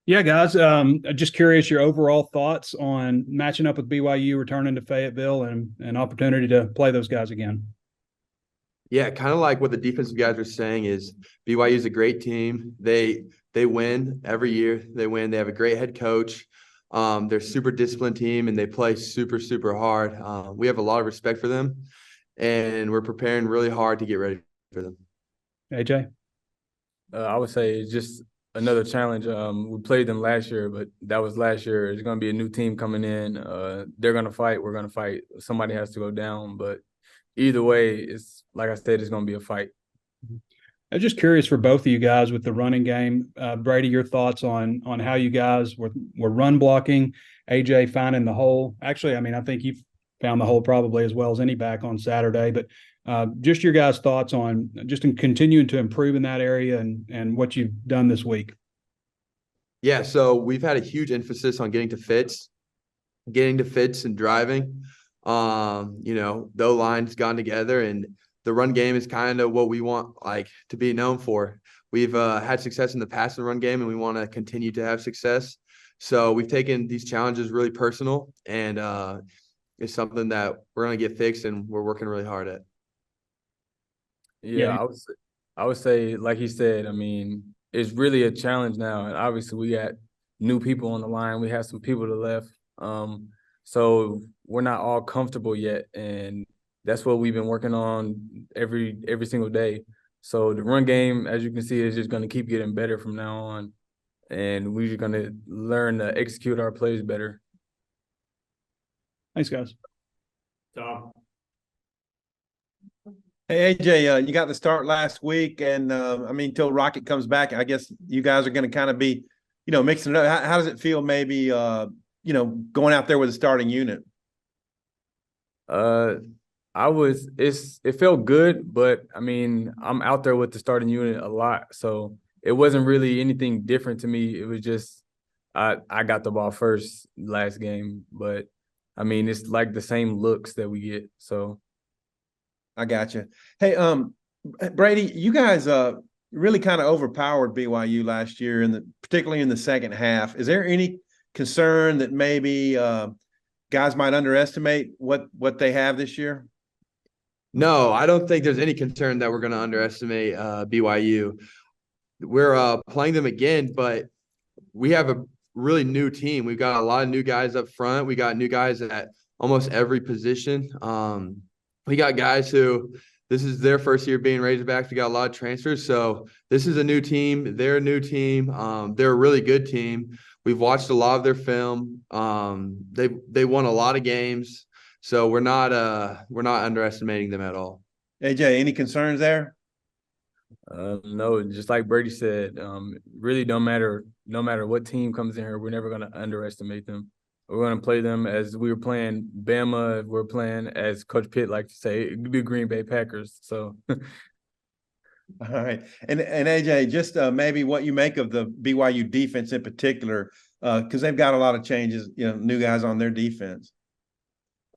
Yeah, guys. Just curious your overall thoughts on matching up with BYU, returning to Fayetteville, and an opportunity to play those guys again. Yeah, kind of like what the defensive guys are saying is BYU is a great team. They win every year. They win. They have a great head coach. They're a super disciplined team and they play super, super hard. We have a lot of respect for them, and we're preparing really hard to get ready for them. AJ? I would say it's just another challenge. We played them last year, but that was last year. It's going to be a new team coming in. They're going to fight. We're going to fight. Somebody has to go down. But either way, it's like I said, it's going to be a fight. I'm just curious for both of you guys with the running game. Brady, your thoughts on how you guys were run blocking, AJ finding the hole. Actually, I mean, I think you found the hole probably as well as any back on Saturday, but just your guys' thoughts on just in continuing to improve in that area and what you've done this week. Yeah, so we've had a huge emphasis on getting to fits and driving. The O-line's gone together, and the run game is kind of what we want to be known for. We've had success in the past in the run game, and we want to continue to have success. So we've taken these challenges really personal, and it's something that we're going to get fixed, and we're working really hard at. Yeah, I would say, like he said, I mean, it's really a challenge now. And obviously we got new people on the line. We have some people to left. So we're not all comfortable yet. And that's what we've been working on every single day. So the run game, as you can see, is just going to keep getting better from now on. And we're just going to learn to execute our plays better. Thanks, guys. Tom. Hey, AJ, you got the start last week, and until Rocket comes back, I guess you guys are going to kind of be, mixing it up. How does it feel maybe, going out there with a starting unit? It felt good, but I mean, I'm out there with the starting unit a lot. So it wasn't really anything different to me. It was just, I got the ball first last game, but I mean, it's like the same looks that we get. So. I got you. Hey, Brady, you guys really kind of overpowered BYU last year, particularly in the second half. Is there any concern that maybe guys might underestimate what they have this year? No, I don't think there's any concern that we're going to underestimate BYU. We're playing them again, but we have a really new team. We've got a lot of new guys up front. We got new guys at almost every position. We got guys who this is their first year being Razorbacks. We got a lot of transfers. So this is a new team. They're a new team. They're a really good team. We've watched a lot of their film. They won a lot of games. So we're not underestimating them at all. AJ, any concerns there? No, just like Brady said, really don't matter. No matter what team comes in here, we're never going to underestimate them. We're going to play them as we were playing Bama. We're playing, as Coach Pitt likes to say, the Green Bay Packers. So, all right. And AJ, just maybe what you make of the BYU defense in particular, because they've got a lot of changes, new guys on their defense.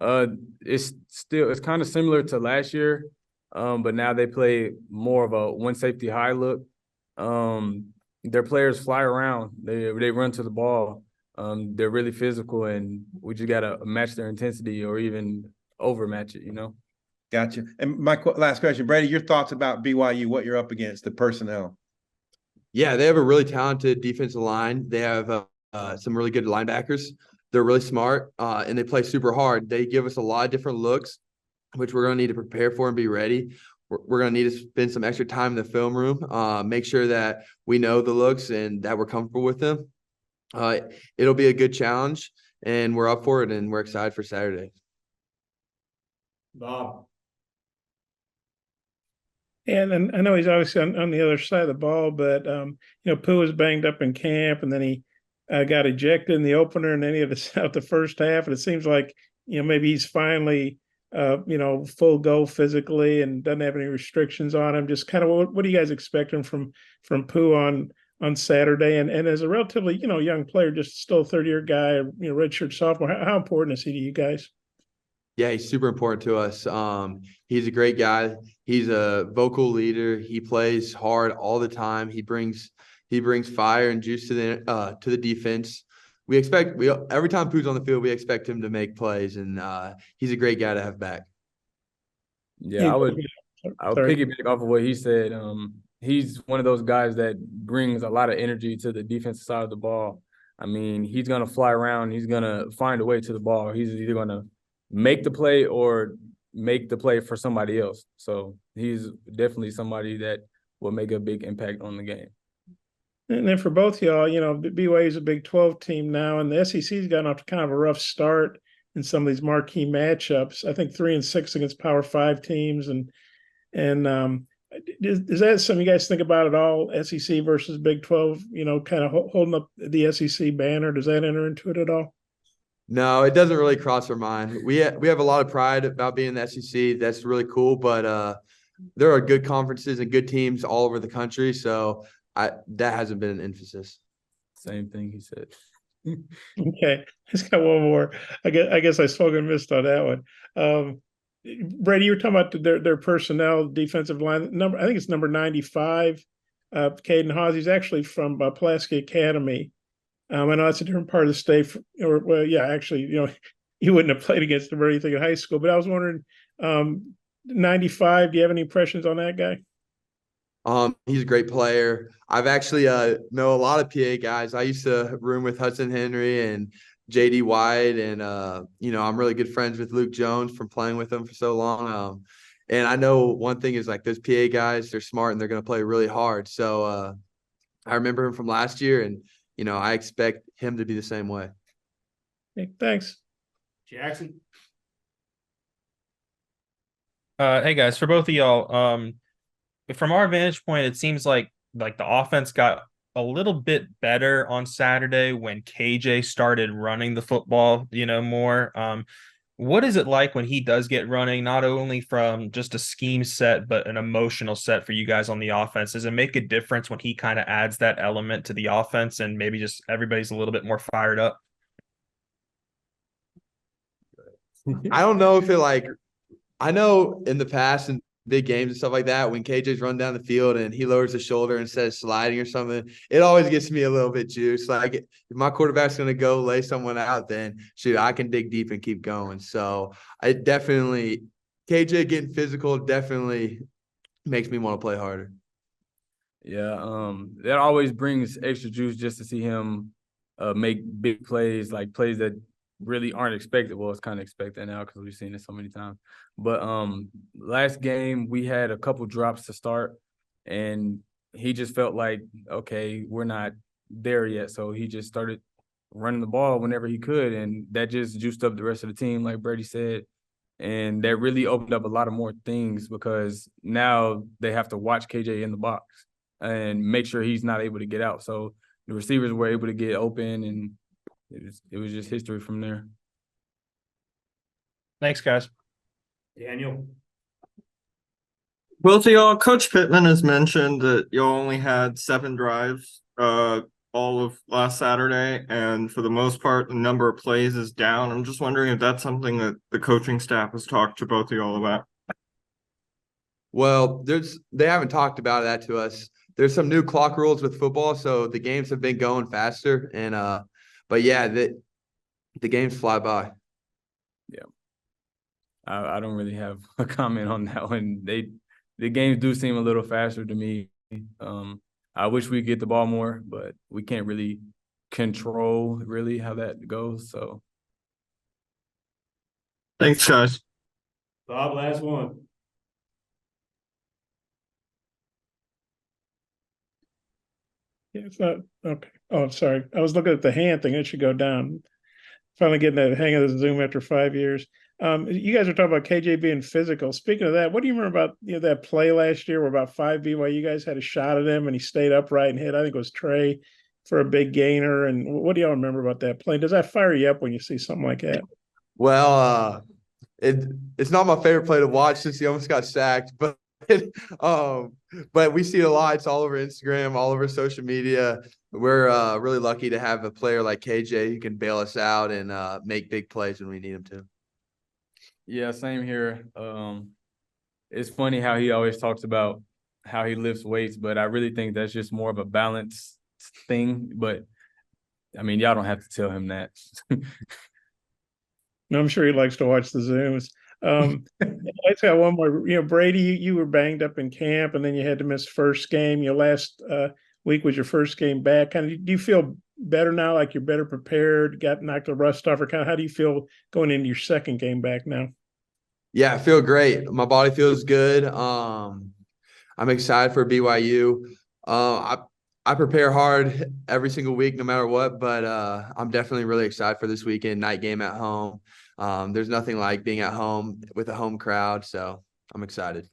It's kind of similar to last year, but now they play more of a one safety high look. Their players fly around. They run to the ball. They're really physical, and we just got to match their intensity or even overmatch it, Gotcha. And my last question, Brady, your thoughts about BYU, what you're up against, the personnel? Yeah, they have a really talented defensive line. They have some really good linebackers. They're really smart, and they play super hard. They give us a lot of different looks, which we're going to need to prepare for and be ready. We're going to need to spend some extra time in the film room, make sure that we know the looks and that we're comfortable with them. It'll be a good challenge, and we're up for it, and we're excited for Saturday. Bob. And I know he's obviously on the other side of the ball, but Pooh was banged up in camp, and then he got ejected in the opener, and then he had to sit out the first half. And it seems like maybe he's finally full go physically and doesn't have any restrictions on him. Just kind of what are you guys expecting from Pooh on Saturday? And as a relatively young player, just still a third-year guy, redshirt sophomore, how important is he to you guys? Yeah, he's super important to us. He's a great guy. He's a vocal leader. He plays hard all the time. He brings He brings fire and juice to the defense. Every time Pooh's on the field, we expect him to make plays, and he's a great guy to have back. Yeah, I would Sorry. piggyback off of what he said. He's one of those guys that brings a lot of energy to the defensive side of the ball. I mean, he's gonna fly around. He's gonna find a way to the ball. He's either gonna make the play or make the play for somebody else. So he's definitely somebody that will make a big impact on the game. And then for both y'all, BYU is a Big 12 team now, and the SEC's gotten off to kind of a rough start in some of these marquee matchups. I think 3-6 against Power 5 teams, and is that something you guys think about at all? SEC versus Big 12, kind of holding up the SEC banner. Does that enter into it at all? No, it doesn't really cross our mind. We have a lot of pride about being in the SEC. That's really cool, but there are good conferences and good teams all over the country, so that hasn't been an emphasis. Same thing he said. Okay, just got one more. I guess I spoke and missed on that one. Brady, you were talking about their personnel, defensive line number. I think it's number 95. Caden Hawes. He's actually from Pulaski Academy. I know that's a different part of the state. Actually, you wouldn't have played against him or anything in high school. But I was wondering, 95. Do you have any impressions on that guy? He's a great player. I've actually know a lot of PA guys. I used to room with Hudson Henry and JD White, and I'm really good friends with Luke Jones from playing with him for so long. And I know one thing is like those PA guys, they're smart and they're going to play really hard. So I remember him from last year, and I expect him to be the same way. Okay, thanks. Jackson. Hey guys, for both of y'all, from our vantage point, it seems like the offense got a little bit better on Saturday when KJ started running the football, more. What is it like when he does get running, not only from just a scheme set, but an emotional set for you guys on the offense? Does it make a difference when he kind of adds that element to the offense and maybe just everybody's a little bit more fired up? I don't know if I know in the past and big games and stuff like that, when KJ's run down the field and he lowers his shoulder instead of sliding or something, it always gets me a little bit juiced. Like if my quarterback's going to go lay someone out, then shoot, I can dig deep and keep going. So KJ getting physical definitely makes me want to play harder. Yeah, that always brings extra juice just to see him make big plays, like plays that really aren't expected. Well, it's kind of expected now because we've seen it so many times. But last game we had a couple drops to start, and he just felt like, okay, we're not there yet. So he just started running the ball whenever he could, and that just juiced up the rest of the team, like Brady said. And that really opened up a lot of more things because now they have to watch KJ in the box and make sure he's not able to get out. So the receivers were able to get open, and it was just history from there. Thanks, guys. Daniel. Well, to y'all, Coach Pittman has mentioned that y'all only had 7 drives all of last Saturday, and for the most part, the number of plays is down. I'm just wondering if that's something that the coaching staff has talked to both of y'all about. Well, they haven't talked about that to us. There's some new clock rules with football, so the games have been going faster, and but yeah, the games fly by. Yeah, I don't really have a comment on that one. The games do seem a little faster to me. I wish we get the ball more, but we can't really control really how that goes. So, Thanks, guys. Bob, last one. Yeah, it's not okay. Oh, sorry. I was looking at the hand thing. It should go down. Finally getting the hang of the Zoom after 5 years. You guys are talking about KJ being physical. Speaking of that, what do you remember about that play last year where about 5 BYU guys had a shot at him and he stayed upright and hit? I think it was Trey for a big gainer. And what do y'all remember about that play? Does that fire you up when you see something like that? Well, it's not my favorite play to watch since he almost got sacked, but we see it a lot. It's all over Instagram, all over social media. We're really lucky to have a player like KJ who can bail us out and make big plays when we need him to. yeah, same here. It's funny how he always talks about how he lifts weights, but I really think that's just more of a balance thing, but I mean, y'all don't have to tell him that. No, I'm sure he likes to watch the Zooms. I just got one more. Brady, you were banged up in camp, and then you had to miss first game. Last week was your first game back. Kind of, do you feel better now? Like you're better prepared? Got knocked the rust off, or kind of how do you feel going into your second game back now? Yeah, I feel great. My body feels good. I'm excited for BYU. I prepare hard every single week, no matter what, but I'm definitely really excited for this weekend, night game at home. There's nothing like being at home with a home crowd, so I'm excited.